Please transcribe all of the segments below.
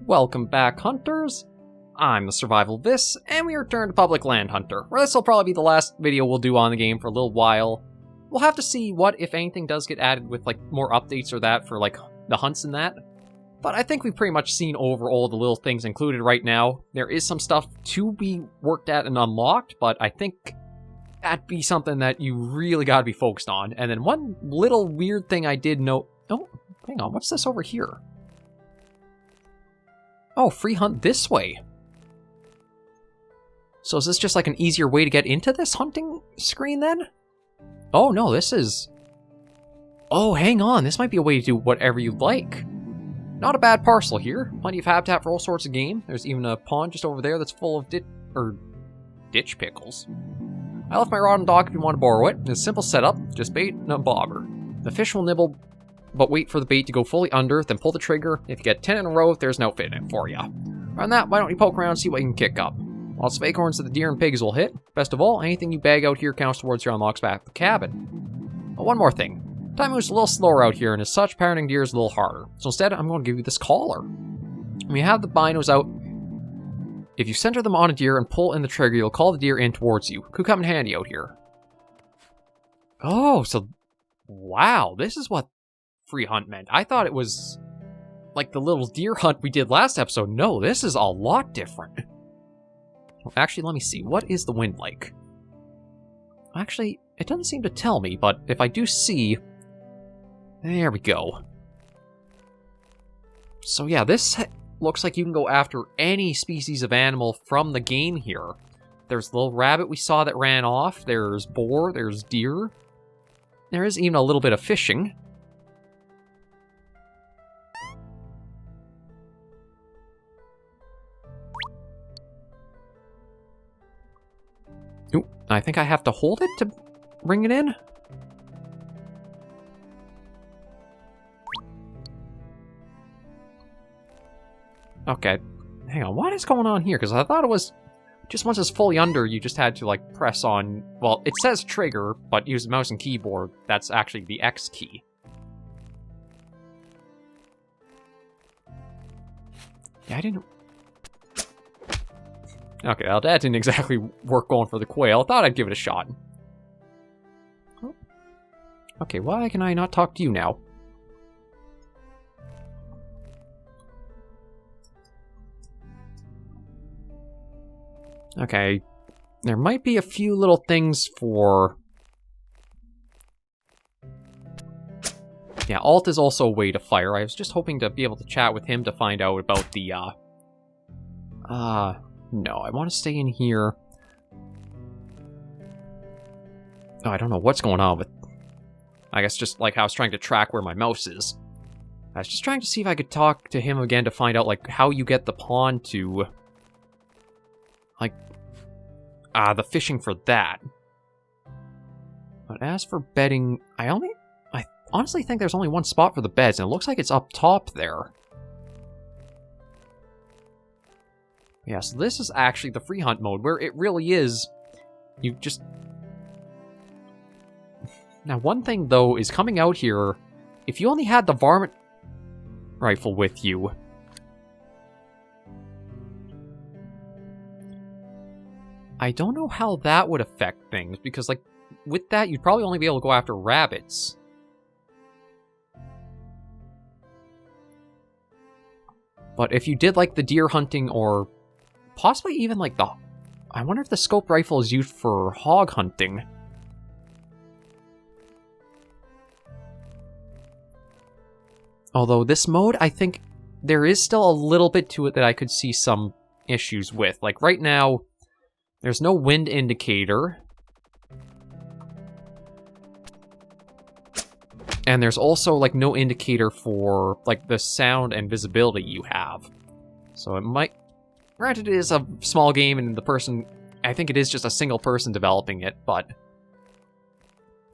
Welcome back, hunters. I'm the Survivalist, and we return to publiclandhunter, where this will probably be the last video we'll do on the game for a little while. We'll have to see what, if anything, does get added with, like, more updates or that for, like, the hunts and that. But I think we've pretty much seen over all the little things included right now. There is some stuff to be worked at and unlocked, but I think that'd be something that you really gotta be focused on. And then one little weird thing I did note... Oh, hang on, what's this over here? Oh, free hunt this way. So is this just like an easier way to get into this hunting screen then? Oh no, this is... Oh, hang on, this might be a way to do whatever you like. Not a bad parcel here. Plenty of habitat for all sorts of game. There's even a pond just over there that's full of ditch pickles. I left my rod and dock if you want to borrow it. It's a simple setup, just bait and a bobber. The fish will nibble, but wait for the bait to go fully under, then pull the trigger. If you get 10 in a row, there's no fit in it for you. On that, why don't you poke around and see what you can kick up? Lots of acorns that the deer and pigs will hit. Best of all, anything you bag out here counts towards your unlocks back at the cabin. Oh, one more thing. Time moves a little slower out here, and as such, parenting deer is a little harder. So instead, I'm going to give you this collar. When you have the binos out, if you center them on a deer and pull in the trigger, you'll call the deer in towards you. Could come in handy out here. Oh, so... Wow, this is what free hunt meant. I thought it was like the little deer hunt we did last episode. No, this is a lot different. Well, actually, let me see. What is the wind like? Actually, it doesn't seem to tell me, but if I do see... There we go. So yeah, this looks like you can go after any species of animal from the game here. There's the little rabbit we saw that ran off. There's boar. There's deer. There is even a little bit of fishing. Ooh, I think I have to hold it to bring it in. Okay, hang on, what is going on here? Because I thought it was just once it's fully under, you just had to, like, press on... Well, it says trigger, but use the mouse and keyboard. That's actually the X key. Yeah, I didn't... Okay, well, that didn't exactly work going for the quail. I thought I'd give it a shot. Oh. Okay, why can I not talk to you now? Okay, there might be a few little things for... Yeah, alt is also a way to fire. I was just hoping to be able to chat with him to find out about the, no, I want to stay in here. Oh, I don't know what's going on with... I guess just like how I was trying to track where my mouse is. I was just trying to see if I could talk to him again to find out, like, how you get the pawn to... Like... the fishing for that. But as for bedding, I honestly think there's only one spot for the beds, and it looks like it's up top there. Yeah, so this is actually the free hunt mode, where it really is, you just... Now, one thing, though, is coming out here, if you only had the varmint rifle with you... I don't know how that would affect things, because, like, with that, you'd probably only be able to go after rabbits. But if you did, like, the deer hunting, or possibly even, like, the... I wonder if the scope rifle is used for hog hunting. Although, this mode, I think there is still a little bit to it that I could see some issues with. Like, right now... There's no wind indicator. And there's also, like, no indicator for, like, the sound and visibility you have. So it might... Granted, it is a small game, and the person... I think it is just a single person developing it, but...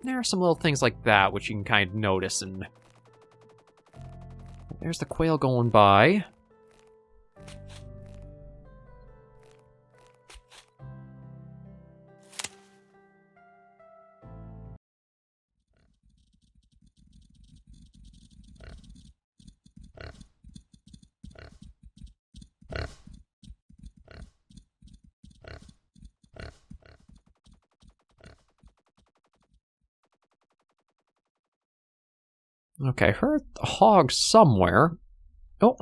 There are some little things like that which you can kind of notice, and... There's the quail going by. Okay, I heard a hog somewhere. Oh.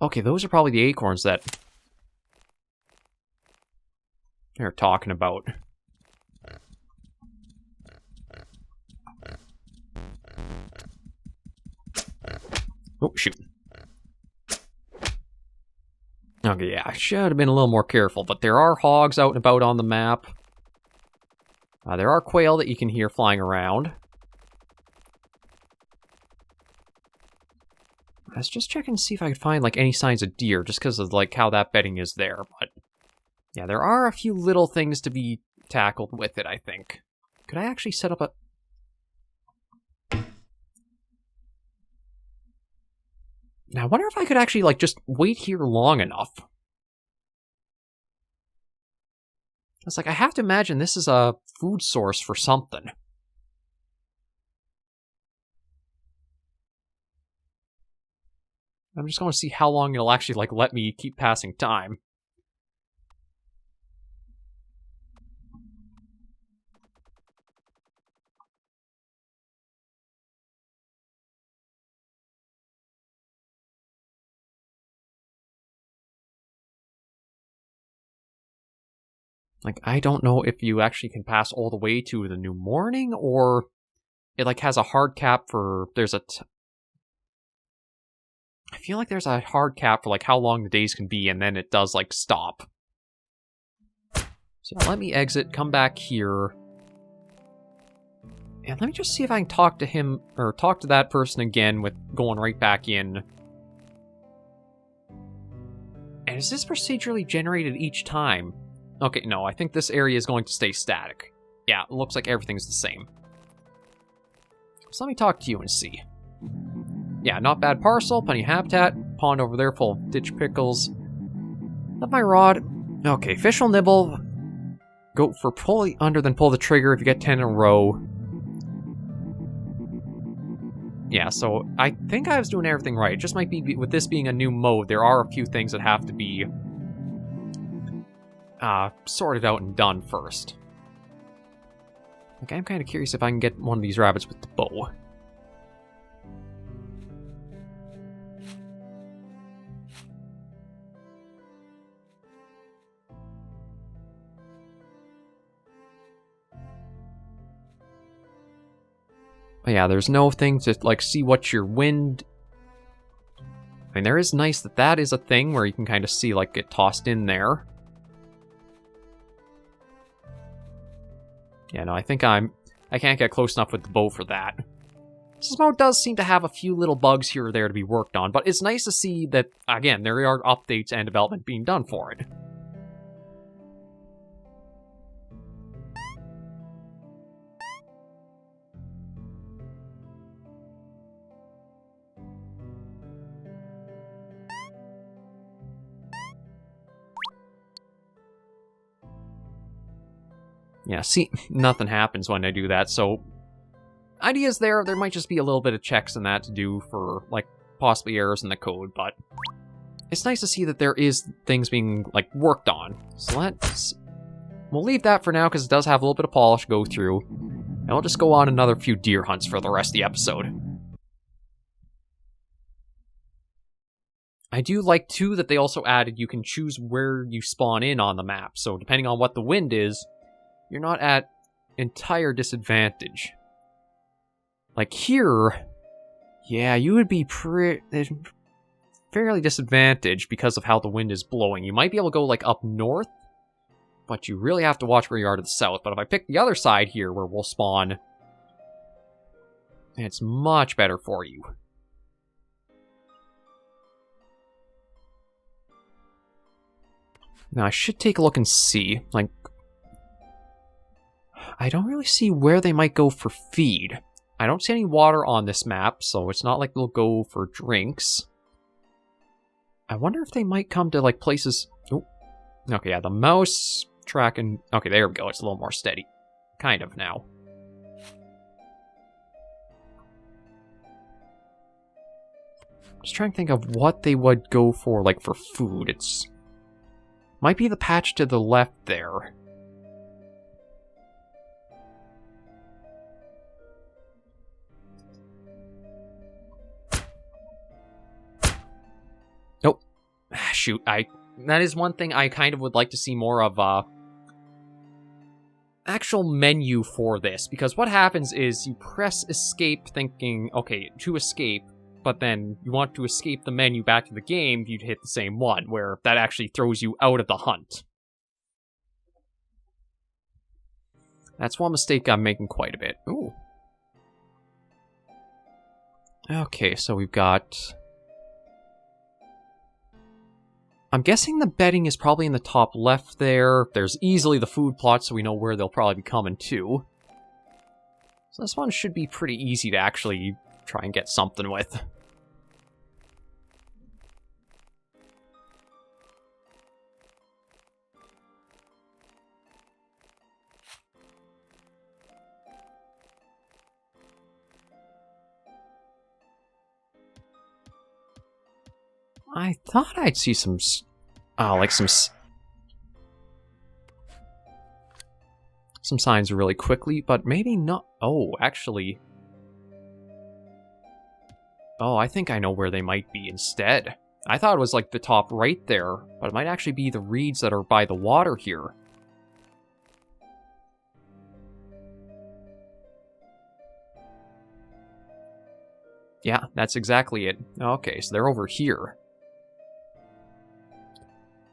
Okay, those are probably the acorns that they're talking about. Oh, shoot. Okay, yeah, I should have been a little more careful, but there are hogs out and about on the map. There are quail that you can hear flying around. I was just checking to see if I could find, like, any signs of deer, just because of, like, how that bedding is there, but... yeah, there are a few little things to be tackled with it, I think. Could I actually set up a... now, I wonder if I could actually, like, just wait here long enough. It's like, I have to imagine this is a food source for something. I'm just going to see how long it'll actually, like, let me keep passing time. Like, I don't know if you actually can pass all the way to the new morning, or it, like, has a hard cap for... there's a... I feel like there's a hard cap for, like, how long the days can be, and then it does, like, stop. So let me exit, come back here. And let me just see if I can talk to him, or talk to that person again with going right back in. And is this procedurally generated each time? Okay, no, I think this area is going to stay static. Yeah, it looks like everything's the same. So let me talk to you and see. Yeah, not bad parcel, plenty of habitat, pond over there full of ditch pickles. Love my rod. Okay, fish will nibble. Go for pull under, then pull the trigger if you get 10 in a row. Yeah, so I think I was doing everything right. It just might be, with this being a new mode, there are a few things that have to be sorted out and done first. Like, I'm kind of curious if I can get one of these rabbits with the bow. But yeah, there's no thing to, like, see what your wind... I mean, there is nice that that is a thing where you can kind of see, like, get tossed in there. Yeah, no, I think I can't get close enough with the bow for that. This mode does seem to have a few little bugs here or there to be worked on, but it's nice to see that, again, there are updates and development being done for it. Yeah, see, nothing happens when I do that, so... ideas there might just be a little bit of checks in that to do for, like, possibly errors in the code, but... it's nice to see that there is things being, like, worked on. So let's... we'll leave that for now, because it does have a little bit of polish to go through. And we'll just go on another few deer hunts for the rest of the episode. I do like, too, that they also added you can choose where you spawn in on the map, so depending on what the wind is, you're not at entire disadvantage. Like here, yeah, you would be fairly disadvantaged because of how the wind is blowing. You might be able to go, like, up north, but you really have to watch where you are to the south. But if I pick the other side here where we'll spawn, it's much better for you. Now, I should take a look and see, like, I don't really see where they might go for feed. I don't see any water on this map, so it's not like they'll go for drinks. I wonder if they might come to, like, places... oh, okay, yeah, the mouse tracking... okay, there we go, it's a little more steady. Kind of now. Just trying to think of what they would go for, like, for food. It's... might be the patch to the left there. shoot, that is one thing I kind of would like to see more of, actual menu for this, because what happens is you press escape thinking, okay, to escape, but then you want to escape the menu back to the game, you'd hit the same one, where that actually throws you out of the hunt. That's one mistake I'm making quite a bit. Ooh. Okay, so we've got... I'm guessing the bedding is probably in the top left there. There's easily the food plot, so we know where they'll probably be coming to. So this one should be pretty easy to actually try and get something with. I thought I'd see some, like some signs really quickly, but maybe not. Oh, actually. Oh, I think I know where they might be instead. I thought it was like the top right there, but it might actually be the reeds that are by the water here. Yeah, that's exactly it. Okay, so they're over here.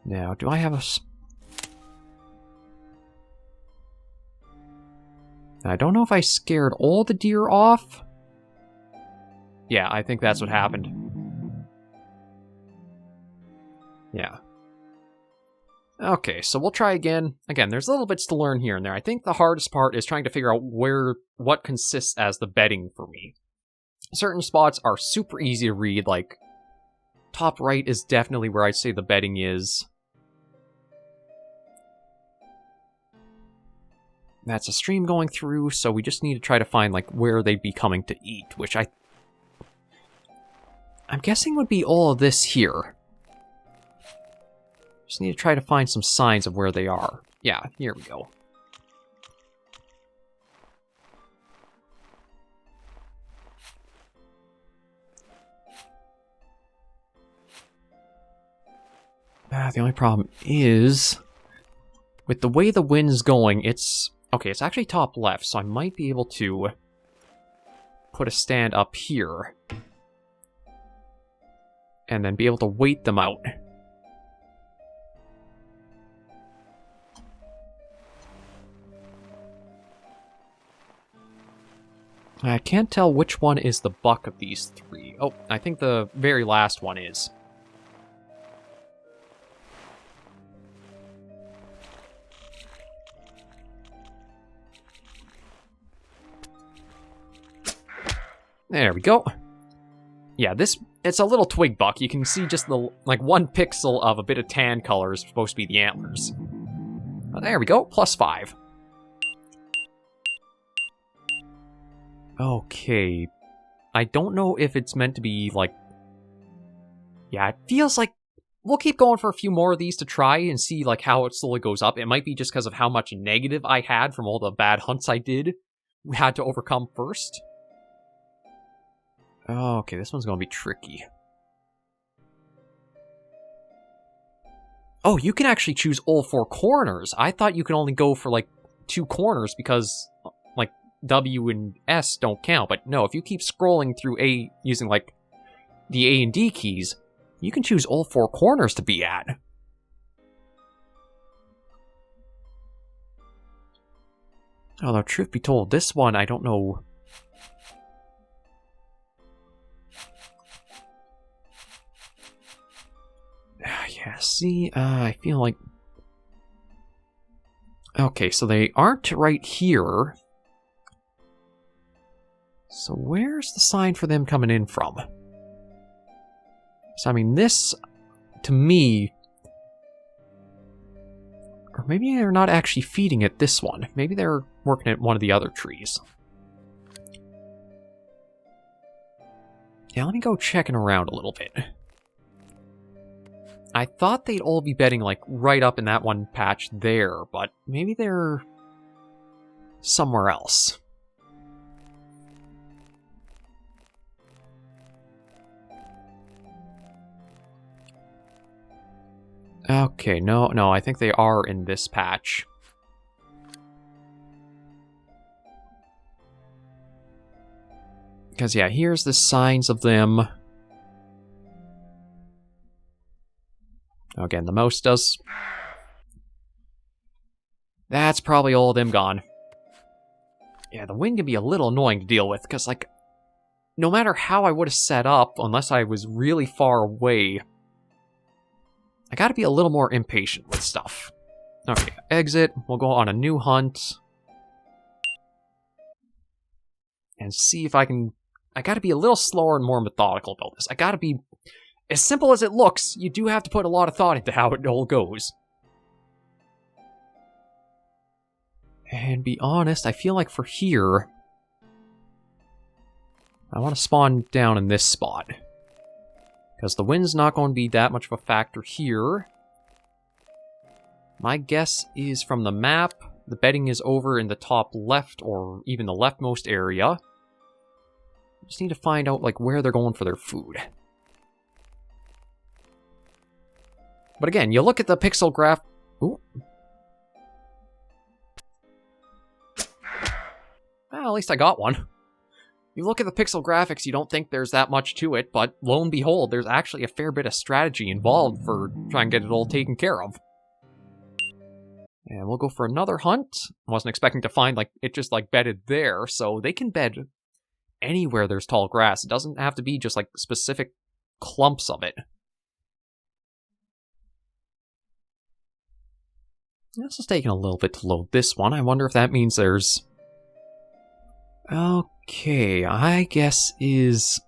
Now, do I have a... I don't know if I scared all the deer off. Yeah, I think that's what happened. Yeah. Okay, so we'll try again. Again, there's little bits to learn here and there. I think the hardest part is trying to figure out what consists as the bedding for me. Certain spots are super easy to read, like top right is definitely where I'd say the bedding is. That's a stream going through, so we just need to try to find like where they'd be coming to eat, which I'm guessing would be all of this here. Just need to try to find some signs of where they are. Yeah, here we go. The only problem is, with the way the wind's going, it's... Okay, it's actually top left, so I might be able to put a stand up here. And then be able to wait them out. I can't tell which one is the buck of these three. Oh, I think the very last one is. There we go. Yeah, it's a little twig buck. You can see just the, like, 1 pixel of a bit of tan color is supposed to be the antlers. Oh, there we go, +5. Okay. I don't know if it's meant to be, like... Yeah, it feels like... We'll keep going for a few more of these to try and see, like, how it slowly goes up. It might be just because of how much negative I had from all the bad hunts I had to overcome first. Oh, okay, this one's gonna be tricky. Oh, you can actually choose all 4 corners. I thought you could only go for, like, 2 corners because, like, W and S don't count. But no, if you keep scrolling through A using, like, the A and D keys, you can choose all 4 corners to be at. Although, truth be told, this one, I don't know... Yeah, see, I feel like... Okay, so they aren't right here. So where's the sign for them coming in from? So, I mean, this, to me... Or maybe they're not actually feeding at this one. Maybe they're working at one of the other trees. Yeah, let me go checking around a little bit. I thought they'd all be bedding, like, right up in that one patch there, but maybe they're somewhere else. Okay, no, I think they are in this patch. Because, yeah, here's the signs of them. Again, the mouse does... That's probably all of them gone. Yeah, the wind can be a little annoying to deal with, because, like, no matter how I would have set up, unless I was really far away, I gotta be a little more impatient with stuff. Okay, exit. We'll go on a new hunt. And see if I can... I gotta be a little slower and more methodical about this. I gotta be... As simple as it looks, you do have to put a lot of thought into how it all goes. And be honest, I feel like for here... I want to spawn down in this spot. Because the wind's not going to be that much of a factor here. My guess is from the map, the bedding is over in the top left or even the leftmost area. Just need to find out like where they're going for their food. But again, you look at the pixel graph... Ooh. Well, at least I got one. You look at the pixel graphics, you don't think there's that much to it, but lo and behold, there's actually a fair bit of strategy involved for trying to get it all taken care of. And we'll go for another hunt. I wasn't expecting to find like it just like bedded there, so they can bed anywhere there's tall grass. It doesn't have to be just like specific clumps of it. This is taking a little bit to load this one. I wonder if that means there's... Okay, I guess is...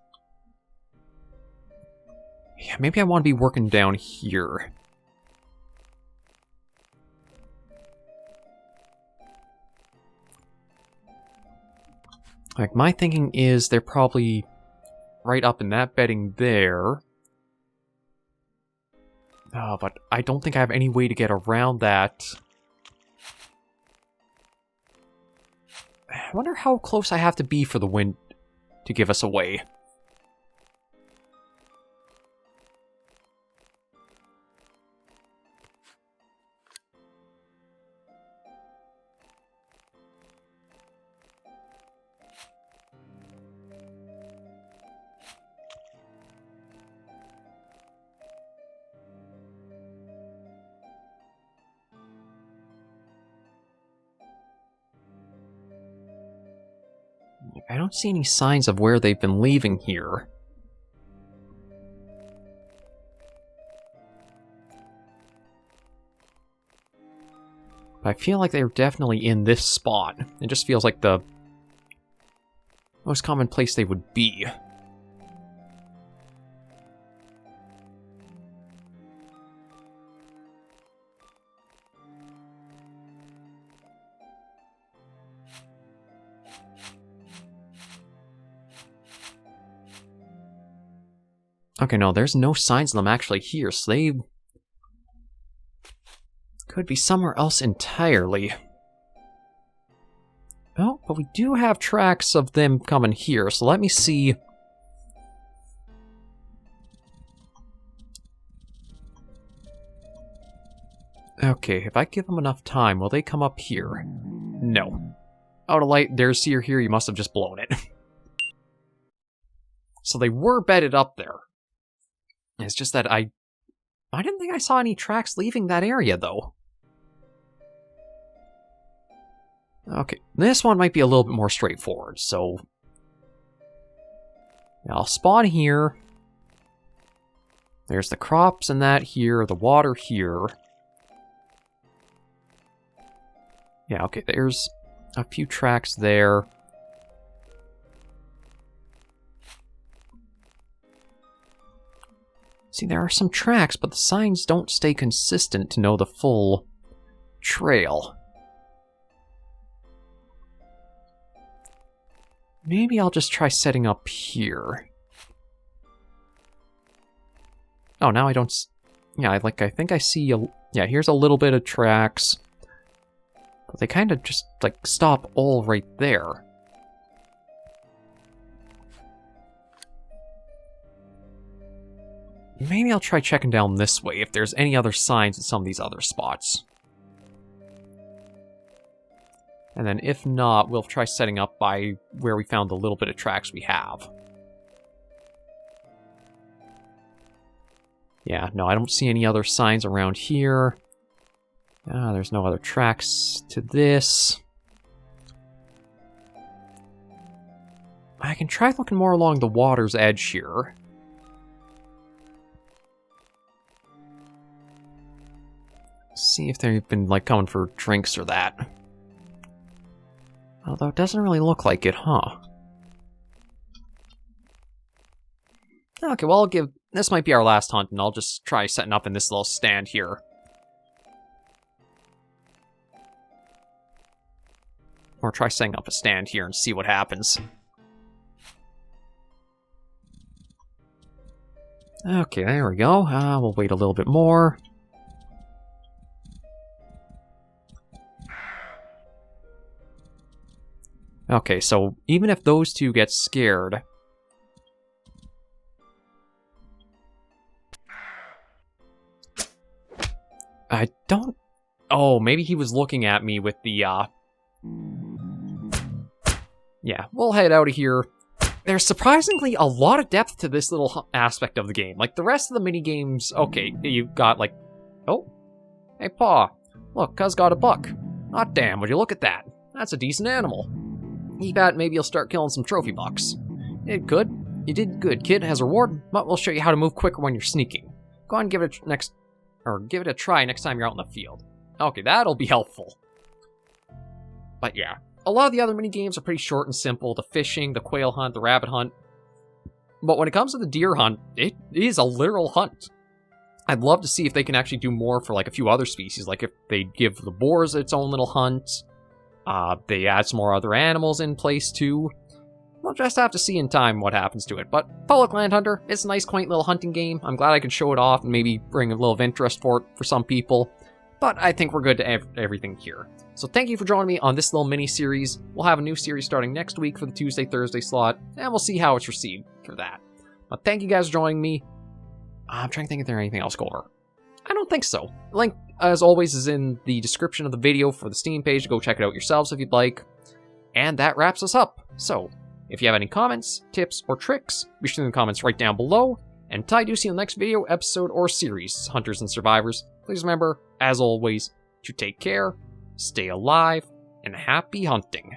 Yeah, maybe I want to be working down here. Like, my thinking is they're probably right up in that bedding there. But I don't think I have any way to get around that. I wonder how close I have to be for the wind to give us away. I don't see any signs of where they've been leaving here. But I feel like they're definitely in this spot. It just feels like the most common place they would be. Okay, no, there's no signs of them actually here, so they could be somewhere else entirely. Oh, but we do have tracks of them coming here, so let me see. Okay, if I give them enough time, will they come up here? No. Out of light, there's Seer here, you must have just blown it. So they were bedded up there. It's just that I didn't think I saw any tracks leaving that area, though. Okay, this one might be a little bit more straightforward, so... I'll spawn here. There's the crops and that here, the water here. Yeah, okay, there's a few tracks there. See, there are some tracks, but the signs don't stay consistent to know the full trail. Maybe I'll just try setting up here. Oh, now I don't... Yeah, I think I see a... Yeah, here's a little bit of tracks. But they kind of just, like, stop all right there. maybe I'll try checking down this way if there's any other signs in some of these other spots. And then if not, we'll try setting up by where we found the little bit of tracks we have. Yeah, no, I don't see any other signs around here. There's no other tracks to this. I can try looking more along the water's edge here. See if they've been, like, coming for drinks or that. Although it doesn't really look like it, huh? Okay, well, I'll give... This might be our last hunt, and I'll just try setting up in this little stand here. Or try setting up a stand here and see what happens. Okay, there we go. We'll wait a little bit more. Okay, so even if those two get scared... I don't... Oh, maybe he was looking at me with the, Yeah, we'll head out of here. There's surprisingly a lot of depth to this little aspect of the game. Like, the rest of the mini-games, okay, you've got, like... Oh. Hey, Pa. Look, Cuz got a buck. Aw, damn, would you look at that? That's a decent animal. You bet maybe you'll start killing some trophy bucks. You did good. You did good, kid. As a reward, but we'll show you how to move quicker when you're sneaking. Go on and give it a try next time you're out in the field. Okay, that'll be helpful. But yeah, a lot of the other mini-games are pretty short and simple. The fishing, the quail hunt, the rabbit hunt. But when it comes to the deer hunt, it is a literal hunt. I'd love to see if they can actually do more for, like, a few other species. Like, if they give the boars its own little hunt. They add some more other animals in place, too. We'll just have to see in time what happens to it. But Public Hunter, it's a nice, quaint little hunting game. I'm glad I could show it off and maybe bring a little of interest for it for some people. But I think we're good to everything here. So thank you for joining me on this little mini-series. We'll have a new series starting next week for the Tuesday, Thursday slot, and we'll see how it's received for that. But thank you guys for joining me. I'm trying to think if there's anything else to go over. I don't think so. Link, as always, is in the description of the video for the Steam page. Go check it out yourselves if you'd like. And that wraps us up. So, if you have any comments, tips, or tricks, be sure to leave the comments right down below. And until I do see you in the next video, episode, or series, Hunters and Survivors, please remember, as always, to take care, stay alive, and happy hunting.